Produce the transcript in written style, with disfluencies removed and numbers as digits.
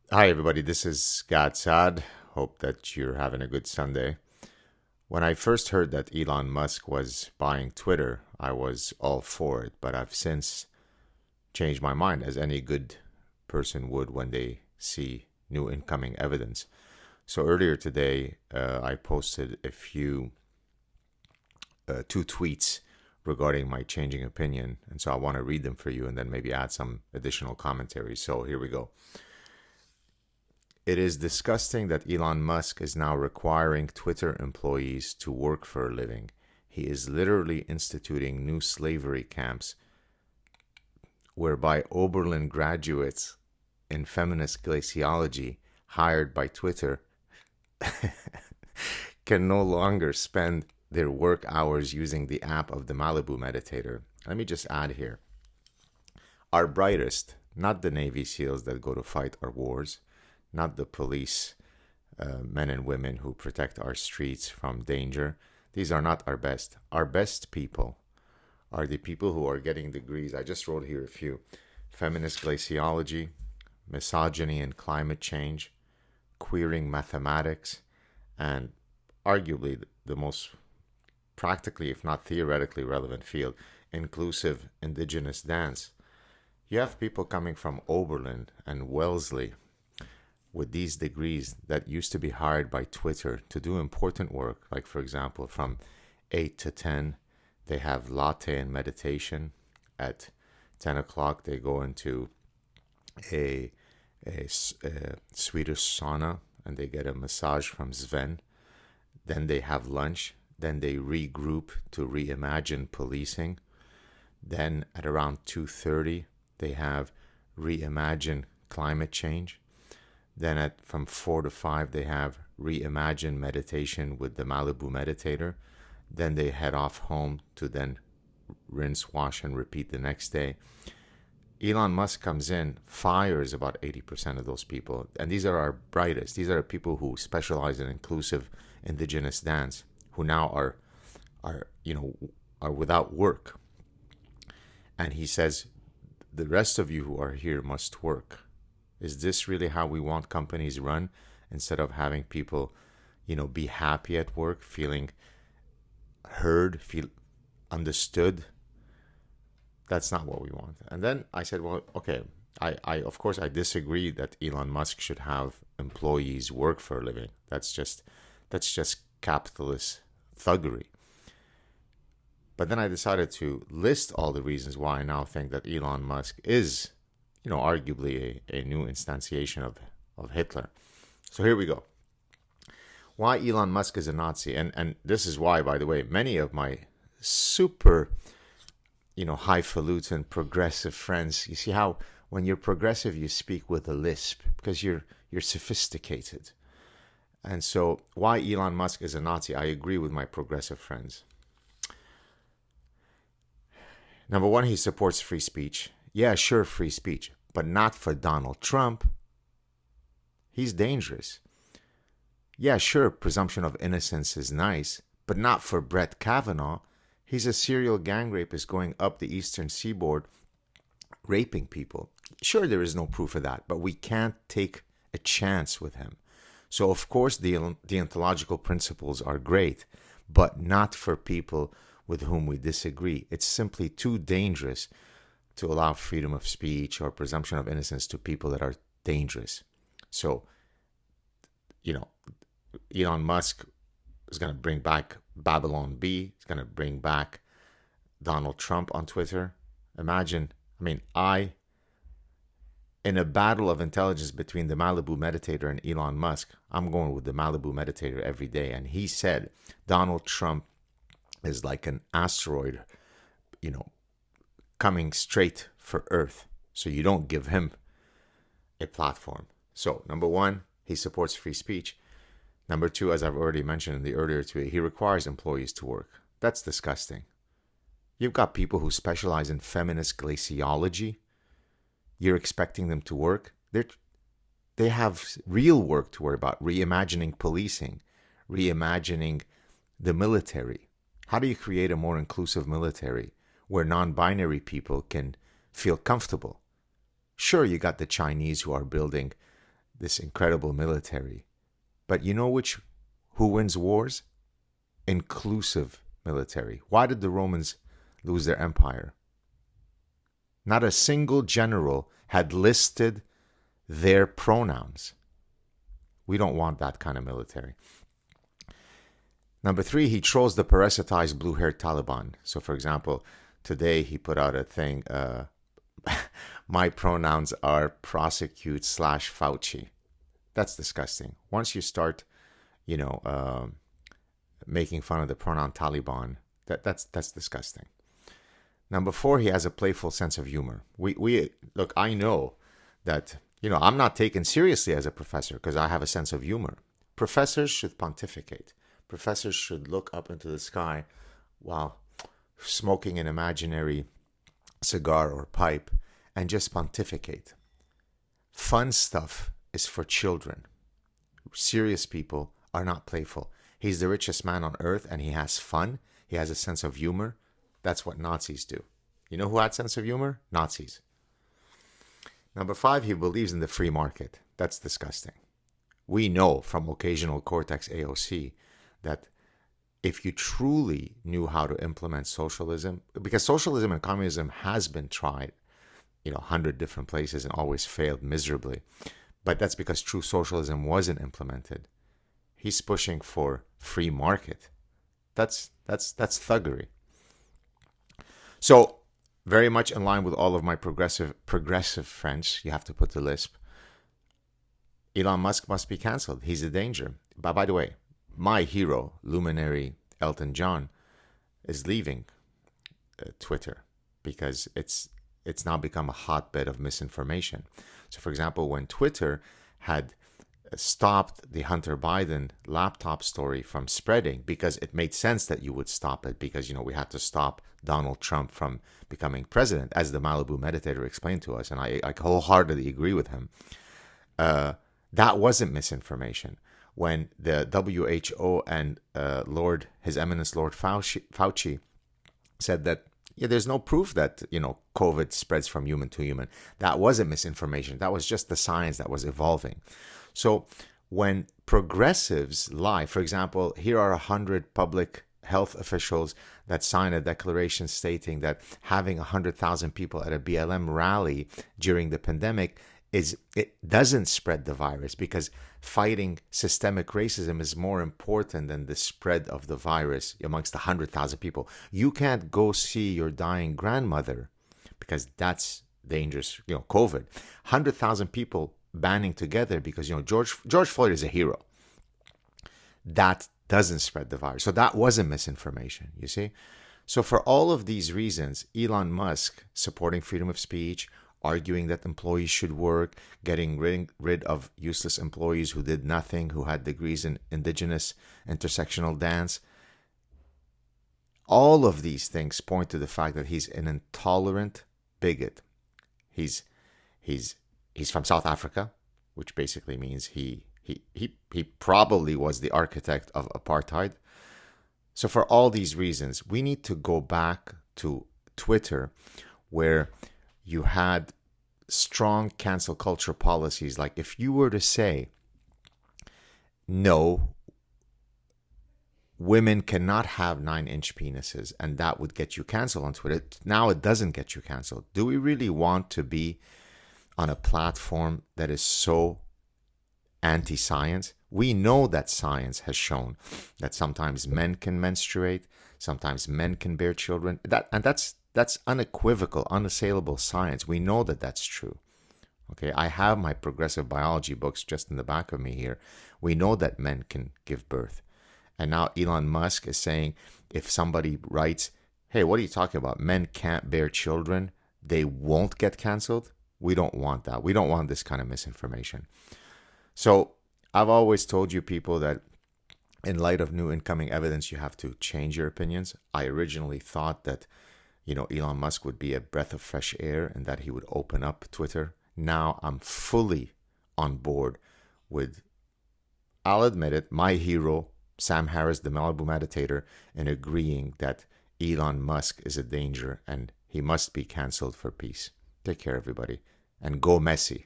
Hi, everybody. This is Saad. Hope that you're having a good Sunday. When I first heard that Elon Musk was buying Twitter, I was all for it, but I've since changed my mind, as any good person would when they see new incoming evidence. So earlier today, I posted two tweets regarding my changing opinion, and so I want to read them for you and then maybe add some additional commentary. So here we go. It is disgusting that Elon Musk is now requiring Twitter employees to work for a living. He is literally instituting new slavery camps whereby Oberlin graduates in feminist glaciology hired by Twitter can no longer spend their work hours using the app of the Malibu Meditator. Let me just add here. Our brightest, not the Navy SEALs that go to fight our wars, not the police, men and women who protect our streets from danger. These are not our best. Our best people are the people who are getting degrees. I just wrote here a few: feminist glaciology, misogyny and climate change, queering mathematics, and arguably the most practically, if not theoretically relevant field, inclusive indigenous dance. You have people coming from Oberlin and Wellesley with these degrees that used to be hired by Twitter to do important work, like, for example, from 8 to 10, they have latte and meditation. At 10 o'clock, they go into a Swedish sauna and they get a massage from Sven. Then they have lunch. Then they regroup to reimagine policing. Then at around 2:30, they have reimagine climate change. Then from 4 to 5, they have reimagine meditation with the Malibu Meditator. Then they head off home to then rinse, wash, and repeat the next day. Elon Musk comes in, fires about 80% of those people. And these are our brightest. These are people who specialize in inclusive indigenous dance, who now are without work. And he says, the rest of you who are here must work. Is this really how we want companies run? Instead of having people, be happy at work, feeling heard, feel understood. That's not what we want. And then I said, well, okay, I of course I disagree that Elon Musk should have employees work for a living. That's just capitalist thuggery. But then I decided to list all the reasons why I now think that Elon Musk is, arguably a new instantiation of Hitler. So here we go. Why Elon Musk is a Nazi. And this is why, by the way, many of my super, highfalutin progressive friends, you see how when you're progressive, you speak with a lisp because you're sophisticated. And so why Elon Musk is a Nazi, I agree with my progressive friends. Number one, he supports free speech. Yeah, sure, free speech, but not for Donald Trump. He's dangerous. Yeah, sure, presumption of innocence is nice, but not for Brett Kavanaugh. He's a serial gang rapist going up the eastern seaboard, raping people. Sure, there is no proof of that, but we can't take a chance with him. So, of course, the deontological principles are great, but not for people with whom we disagree. It's simply too dangerous to allow freedom of speech or presumption of innocence to people that are dangerous. So, Elon Musk is going to bring back Babylon B. He's going to bring back Donald Trump on Twitter. Imagine, in a battle of intelligence between the Malibu Meditator and Elon Musk, I'm going with the Malibu Meditator every day. And he said Donald Trump is like an asteroid, coming straight for Earth. So you don't give him a platform. So, number one, he supports free speech. Number two, as I've already mentioned in the earlier tweet, he requires employees to work. That's disgusting. You've got people who specialize in feminist glaciology. You're expecting them to work. They have real work to worry about. Reimagining policing, reimagining the military. How do you create a more inclusive military where non-binary people can feel comfortable? Sure, you got the Chinese who are building this incredible military. But you know who wins wars? Inclusive military. Why did the Romans lose their empire? Not a single general had listed their pronouns. We don't want that kind of military. Number 3, he trolls the parasitized blue-haired Taliban. So, for example, today he put out a thing, my pronouns are prosecute / Fauci. That's disgusting. Once you start, making fun of the pronoun Taliban, that's disgusting. Number 4, he has a playful sense of humor. We look, I know that, I'm not taken seriously as a professor because I have a sense of humor. Professors should pontificate. Professors should look up into the sky while smoking an imaginary cigar or pipe and just pontificate. Fun stuff is for children. Serious people are not playful. He's the richest man on earth and he has fun. He has a sense of humor. That's what Nazis do. You know who had sense of humor? Nazis. Number 5, he believes in the free market. That's disgusting. We know from occasional Cortex AOC that if you truly knew how to implement socialism, because socialism and communism has been tried, 100 different places and always failed miserably, but that's because true socialism wasn't implemented. He's pushing for free market. That's thuggery. So, very much in line with all of my progressive friends, you have to put the lisp. Elon Musk must be cancelled. He's a danger. But by the way, my hero, luminary Elton John, is leaving Twitter because it's now become a hotbed of misinformation. So, for example, when Twitter had stopped the Hunter Biden laptop story from spreading, because it made sense that you would stop it because, we had to stop Donald Trump from becoming president, as the Malibu Meditator explained to us, and I wholeheartedly agree with him. That wasn't misinformation. When the WHO and His Eminence Lord Fauci said that there's no proof that COVID spreads from human to human, that wasn't misinformation. That was just the science that was evolving. So when progressives lie, for example, here are 100 public health officials that sign a declaration stating that having 100,000 people at a BLM rally during the pandemic it doesn't spread the virus, because fighting systemic racism is more important than the spread of the virus amongst 100,000 people. You can't go see your dying grandmother because that's dangerous. COVID, 100,000 people banding together because George Floyd is a hero. That doesn't spread the virus. So that wasn't misinformation, you see? So for all of these reasons, Elon Musk supporting freedom of speech, arguing that employees should work, getting rid of useless employees who did nothing, who had degrees in indigenous intersectional dance. All of these things point to the fact that he's an intolerant bigot. He's from South Africa, which basically means he probably was the architect of apartheid. So for all these reasons, we need to go back to Twitter, where you had strong cancel culture policies. Like if you were to say, no, women cannot have 9-inch penises, and that would get you canceled on Twitter. Now it doesn't get you canceled. Do we really want to be on a platform that is so anti-science? We know that science has shown that sometimes men can menstruate, sometimes men can bear children. That's unequivocal, unassailable science. We know that that's true. Okay, I have my progressive biology books just in the back of me here. We know that men can give birth. And now Elon Musk is saying, if somebody writes, hey, what are you talking about? Men can't bear children, they won't get canceled. We don't want that. We don't want this kind of misinformation. So I've always told you people that in light of new incoming evidence, you have to change your opinions. I originally thought that, Elon Musk would be a breath of fresh air and that he would open up Twitter. Now I'm fully on board with, I'll admit it, my hero, Sam Harris, the Malibu Meditator, in agreeing that Elon Musk is a danger and he must be canceled for peace. Take care, everybody, and go Messi.